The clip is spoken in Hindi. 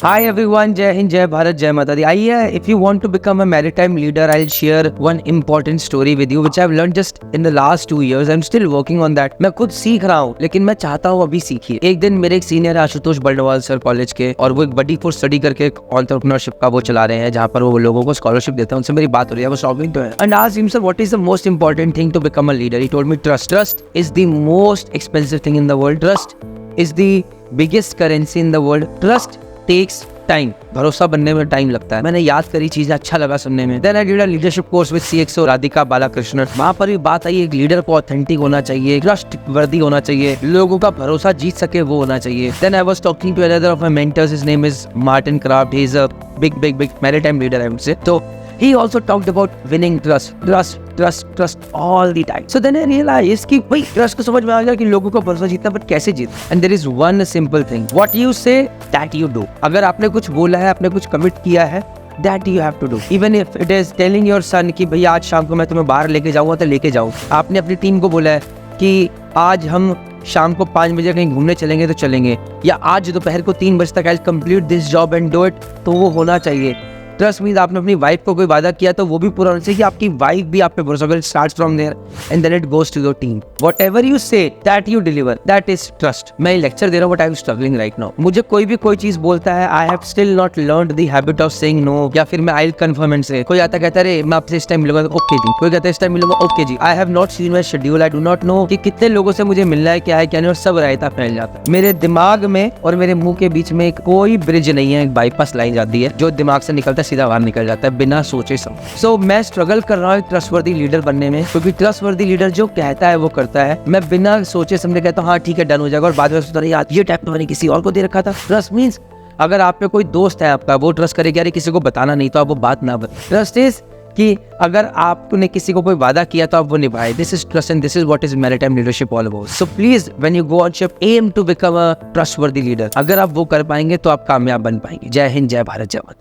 Hi everyone, Jai Hind, Jai Bharat, Jai Mata Di. If you want to become a maritime leader, I'll share one important story with you, which I've learned just in the last 2 years. I'm still working on that. मैं खुद सीख रहा हूँ, लेकिन मैं चाहता हूँ अभी सीखिए। एक दिन मेरे एक सीनियर आशुतोष बल्डवाल सर कॉलेज के, और वो एक बडी फॉर स्टडी करके एक एंटरप्रेन्योरशिप का वो चला रहे हैं, जहाँ पर वो लोगों को स्कॉलरशिप देते हैं। उनसे मेरी बात हो रही है, वो टॉकिंग टू है and asked him, sir what is the most important thing to become a leader? He told me trust. Trust is the most expensive thing in the world. Trust is the biggest currency in the world. Trust takes time. भरोसा बनने में टाइम लगता है. मैंने याद करी चीजें, अच्छा लगा सुनने में. Then I did a leadership course with CXO Radhika Balakrishnan. वहां पर भी बात आई, एक लीडर को ऑथेंटिक होना चाहिए, ट्रस्ट वर्दी होना चाहिए, लोगों का भरोसा जीत सके वो होना चाहिए. Then I was talking to another of my mentors, his name is Martin Kraft. He is a big maritime leader, I would say. तो he also talked about winning trust all the time. So then I realized कि भाई ट्रस्ट को समझ में आ गया कि लोगों को भरोसा जीतना, बट कैसे जीत. And there is one simple thing, what you say that you do. अगर आपने कुछ बोला है, आपने कुछ कमिट किया है, that you have to do. Even if it is telling your son कि भैया आज शाम को मैं तुम्हें बाहर लेके जाऊंगा, तो लेके जाओ. आपने अपनी टीम को बोला है कि आज हम शाम को 5 बजे कहीं घूमने चलेंगे तो चलेंगे, या आज दोपहर को 3 बजे तक आई complete this job and do it, तो वो होना चाहिए. ट्रस्ट मीन्स आपने अपनी वाइफ को कोई वादा किया तो वो भी पूरा होना चाहिए कि आपकी वाइफ भी आप पे भरोसा करे. Starts from there and then it goes to your team. Whatever you say that you deliver, that is trust. मैं लेक्चर दे रहा हूँ but I am struggling right now. मुझे कोई भी कोई चीज बोलता है, I have still not learned the habit of saying no, या फिर मैं आई विल कन्फर्म एंड से. कोई आता कहता है मैं आपसे इस टाइम मिलूंगा, ओके जी. कोई कहता है इस टाइम मिलूंगा, okay ji. I have not seen my schedule. I do not know कि कितने लोगों से मुझे मिलना है, क्या है क्या नहीं, और सब रायता फैल जाता है. मेरे दिमाग में और मेरे मुंह के बीच में कोई ब्रिज नहीं है. एक बाईपास लाइन जाती है, जो दिमाग से निकलता है सीधा बाहर निकल जाता है बिना सोचे समझे. सो मैं स्ट्रगल कर रहा हूँ ट्रस्टवर्दी लीडर बनने में, क्योंकि ट्रस्टवर्दी लीडर जो कहता है वो करता है. मैं बिना सोचे समझे कहता हूँ हाँ ठीक है डन हो जाएगा, और बाद में सोचता यार ये टाइप तो मैंने किसी और को दे रखा था. ट्रस्ट मींस अगर आप पे कोई दोस्त है आपका, वो ट्रस्ट करे कि यार किसी को बताना नहीं, तो आप वो बात ना बताएं. ट्रस्ट इज कि अगर आपने किसी को कोई वादा किया तो आप वो निभाए. This is trust and this is what is maritime leadership all about. So please when you go on ship, aim to become a trustworthy leader. अगर आप वो कर पाएंगे तो आप कामयाब बन पाएंगे. जय हिंद, जय भारत, जय माता.